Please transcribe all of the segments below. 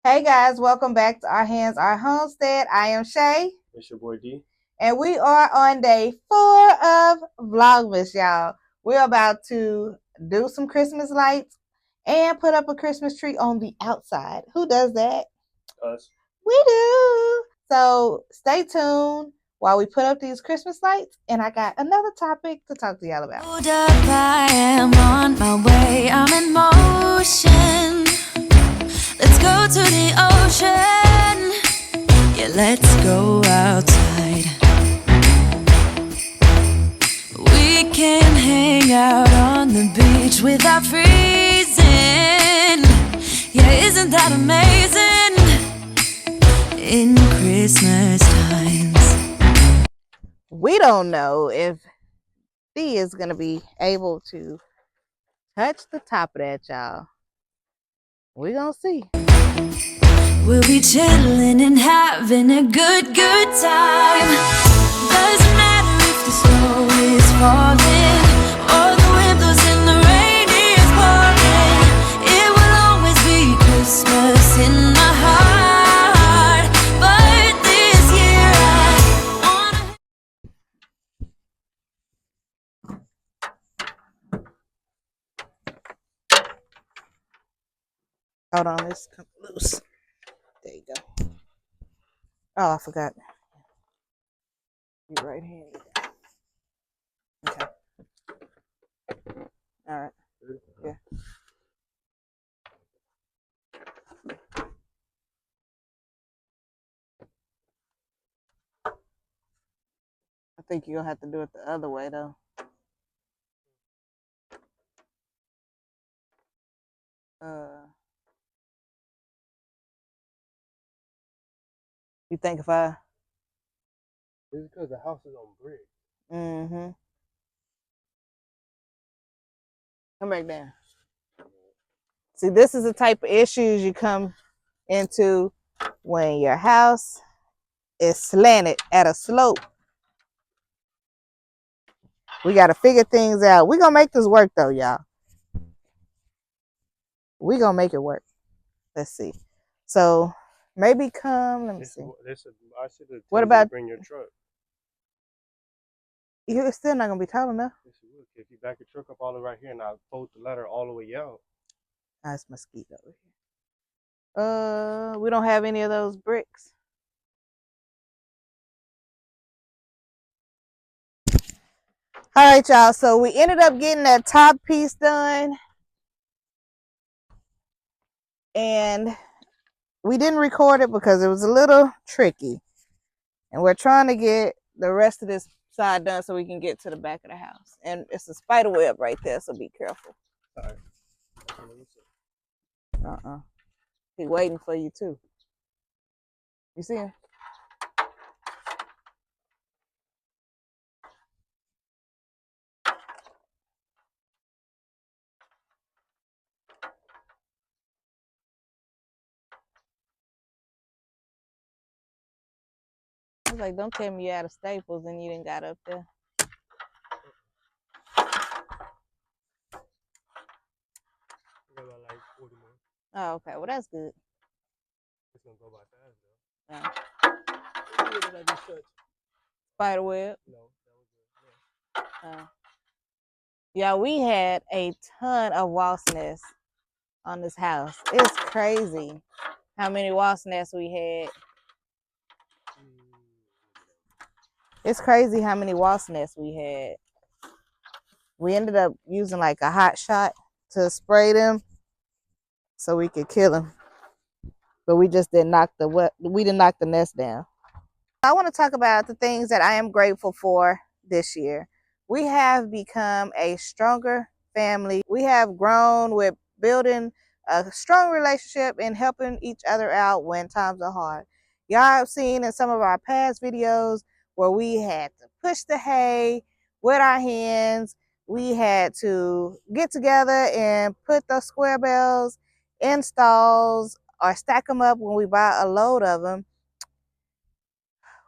Hey guys, welcome back to our Hands Our Homestead. I am Shay. It's your boy D. And we are on day 4 of Vlogmas, y'all. We're about to do some Christmas lights and put up a Christmas tree on the outside. Who does that? Us. We do. So stay tuned while we put up these Christmas lights. And I got another topic to talk to y'all about. Buda, I am on my way. I'm in motion. Let's go to the ocean. Yeah, let's go outside. We can hang out on the beach without freezing. Yeah, isn't that amazing? In Christmas times. We don't know if D is going to be able to touch the top of that, y'all. We're going to see. We'll be chilling and having a good time. Doesn't matter if the snow is falling or the wind blows and the rain is pouring. It will always be Christmas in my heart. But this year I wanna... Hold on, let's come loose. There you go. Oh, I forgot. Your right hand. Okay. All right. Yeah. I think you're going to have to do it the other way, though. You think if I... It's because the house is on brick. Mm-hmm. Come back down. See, this is the type of issues you come into when your house is slanted at a slope. We got to figure things out. We're going to make this work, though, y'all. We're going to make it work. Let's see. So, maybe come, let me see. I should have What told you about... to bring your truck. You're still not going to be tall enough. Yes, you would. If you back your truck up all the way right here and I fold the ladder all the way out. That's mosquito over here. We don't have any of those bricks. All right, y'all. So we ended up getting that top piece done. And we didn't record it because it was a little tricky. And we're trying to get the rest of this side done so we can get to the back of the house. And it's a spider web right there, so be careful. Sorry. He's waiting for you too. You see him? I was like, don't tell me you out of Staples and you didn't got up there. Like 40 more. Oh, okay. Well, that's good. It's going to go by fast, though. Yeah. What did I just touch? Spider web? No, that was good. Yeah, we had a ton of wasp nests on this house. It's crazy how many wasp nests we had. It's crazy how many wasp nests we had. We ended up using like a hot shot to spray them so we could kill them. But we just didn't knock the nest down. I want to talk about the things that I am grateful for this year. We have become a stronger family. We have grown with building a strong relationship and helping each other out when times are hard. Y'all have seen in some of our past videos where we had to push the hay with our hands. We had to get together and put the square bales in stalls or stack them up when we buy a load of them.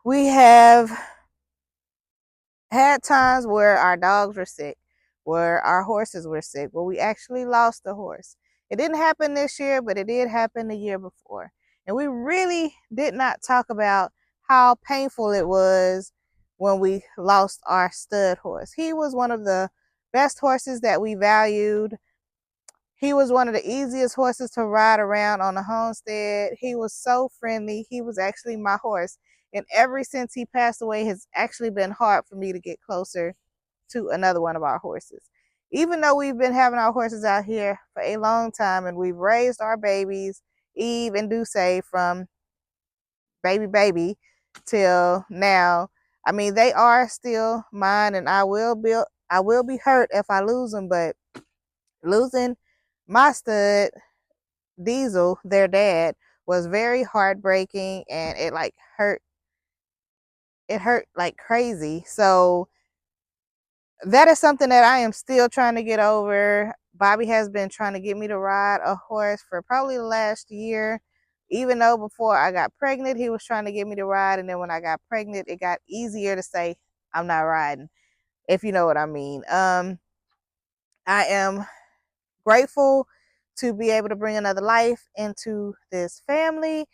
We have had times where our dogs were sick, where our horses were sick, where we actually lost a horse. It didn't happen this year, but it did happen the year before. And we really did not talk about how painful it was when we lost our stud horse. He was one of the best horses that we valued. He was one of the easiest horses to ride around on the homestead. He was so friendly. He was actually my horse. And ever since he passed away, it's actually been hard for me to get closer to another one of our horses. Even though we've been having our horses out here for a long time and we've raised our babies, Eve and Duce, from baby till now. I mean, they are still mine, and I will be hurt if I lose them, but losing my stud, Diesel, their dad, was very heartbreaking, and it hurt like crazy. So that is something that I am still trying to get over. Bobby has been trying to get me to ride a horse for probably the last year. Even though before I got pregnant, he was trying to get me to ride. And then when I got pregnant, it got easier to say, I'm not riding, if you know what I mean. I am grateful to be able to bring another life into this family.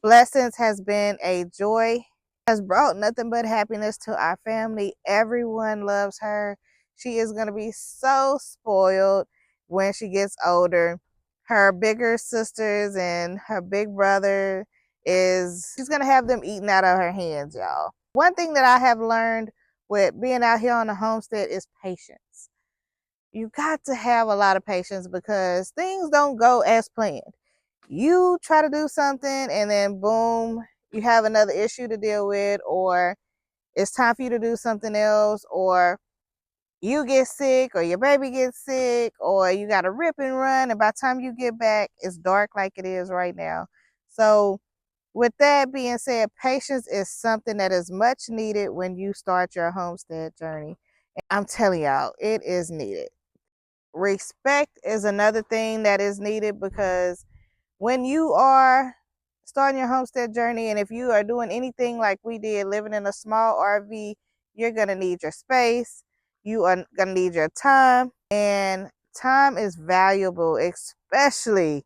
Blessings has been a joy, has brought nothing but happiness to our family. Everyone loves her. She is going to be so spoiled when she gets older. Her bigger sisters and her big brother, she's going to have them eating out of her hands, y'all. One thing that I have learned with being out here on the homestead is patience. You got to have a lot of patience because things don't go as planned. You try to do something and then boom, you have another issue to deal with, or it's time for you to do something else, or you get sick, or your baby gets sick, or you got to rip and run, and by the time you get back, it's dark like it is right now. So with that being said, patience is something that is much needed when you start your homestead journey. I'm telling y'all, it is needed. Respect is another thing that is needed, because when you are starting your homestead journey, and if you are doing anything like we did, living in a small RV, you're going to need your space. You are going to need your time, and time is valuable, especially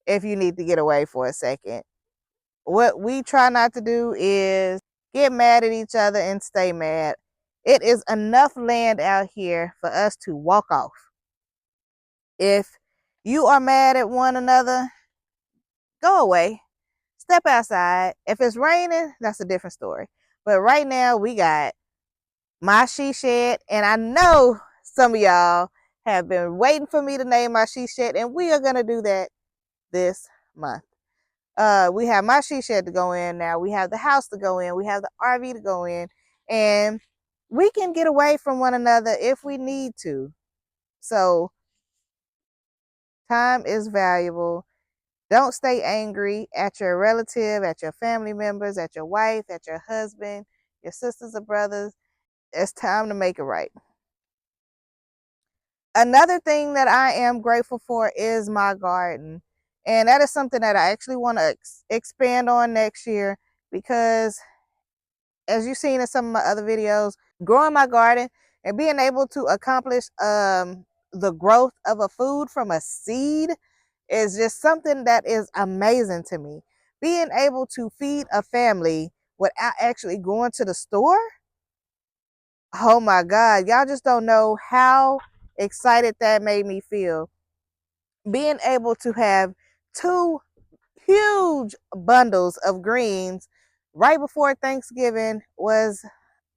if you need to get away for a second. What we try not to do is get mad at each other and stay mad. It is enough land out here for us to walk off. If you are mad at one another, go away. Step outside. If it's raining, that's a different story. But right now, we got my she shed, and I know some of y'all have been waiting for me to name my she shed, and we are going to do that this month. We have my she shed to go in now. We have the house to go in. We have the RV to go in, and we can get away from one another if we need to. So time is valuable. Don't stay angry at your relative, at your family members, at your wife, at your husband, your sisters or brothers. It's time to make it right. Another thing that I am grateful for is my garden. And that is something that I actually want to expand on next year, because as you've seen in some of my other videos, growing my garden and being able to accomplish the growth of a food from a seed is just something that is amazing to me. Being able to feed a family without actually going to the store, oh my God, y'all just don't know how excited that made me feel. Being able to have 2 huge bundles of greens right before Thanksgiving was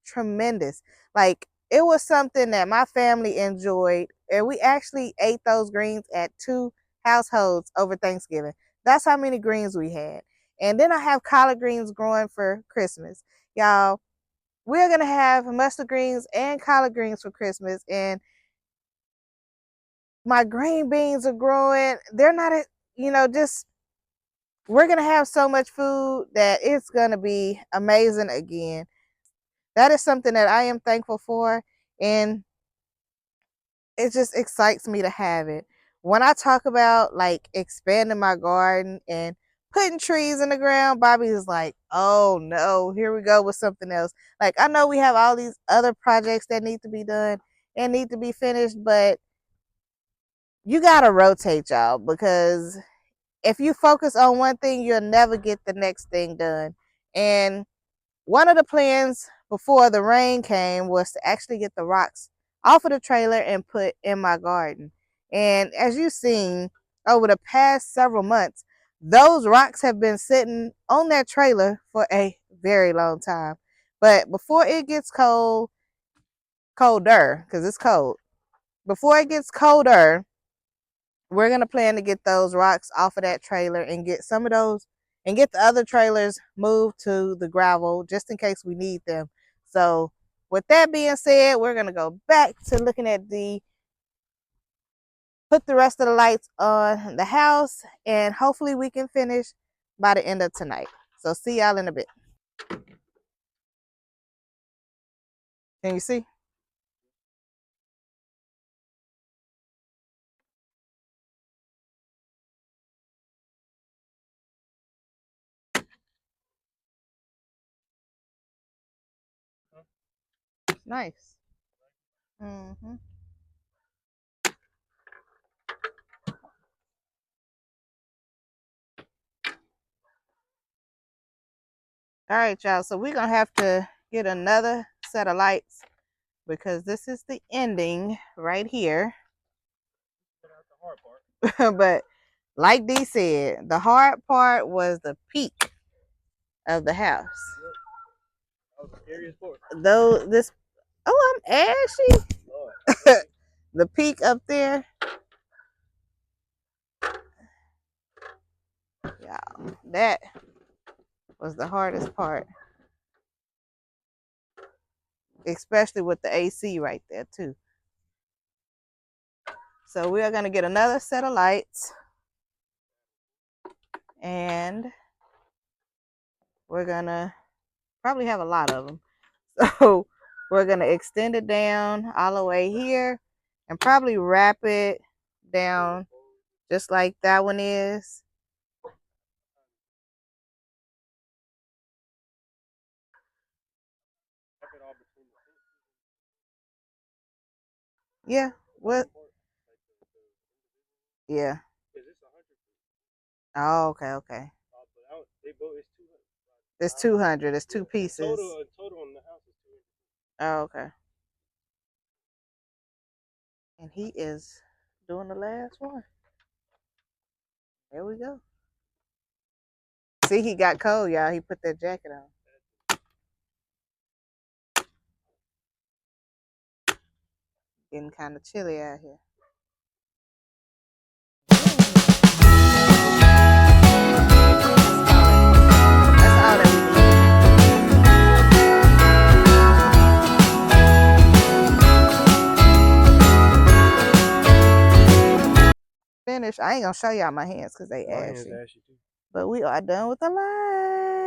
tremendous. Like, it was something that my family enjoyed, and we actually ate those greens at 2 households over Thanksgiving. That's how many greens we had. And then I have collard greens growing for Christmas. Y'all, we're going to have mustard greens and collard greens for Christmas, and my green beans are growing. They're not, just, we're going to have so much food that it's going to be amazing again. That is something that I am thankful for, and it just excites me to have it. When I talk about like expanding my garden and putting trees in the ground, Bobby is like, oh no, here we go with something else. Like, I know we have all these other projects that need to be done and need to be finished, but you gotta rotate, y'all, because if you focus on one thing, you'll never get the next thing done. And one of the plans before the rain came was to actually get the rocks off of the trailer and put in my garden. And as you've seen over the past several months, those rocks have been sitting on that trailer for a very long time. But before it gets colder, because it's cold, before it gets colder, we're going to plan to get those rocks off of that trailer and get some of those and get the other trailers moved to the gravel just in case we need them. So with that being said, we're going to go back to looking at put the rest of the lights on the house, and hopefully we can finish by the end of tonight. So see y'all in a bit. Can you see? Nice. Mm-hmm. All right, y'all. So we're going to have to get another set of lights because this is the ending right here. But like Dee said, the hard part was the peak of the house. That was the scariest part. Though this, oh, I'm ashy. The peak up there. Yeah, that was the hardest part. Especially with the AC right there too. So we are going to get another set of lights. And we're going to probably have a lot of them. So we're going to extend it down all the way here and probably wrap it down just like that one is. Yeah. What? Yeah. Oh, okay, okay. It's 200. It's two pieces. Total on the house is 200. Oh, okay. And he is doing the last one. There we go. See, he got cold, y'all. He put that jacket on. Getting kind of chilly out here. That's all that we do. Finished. I ain't gonna show y'all my hands because they ashy. But we are done with the light.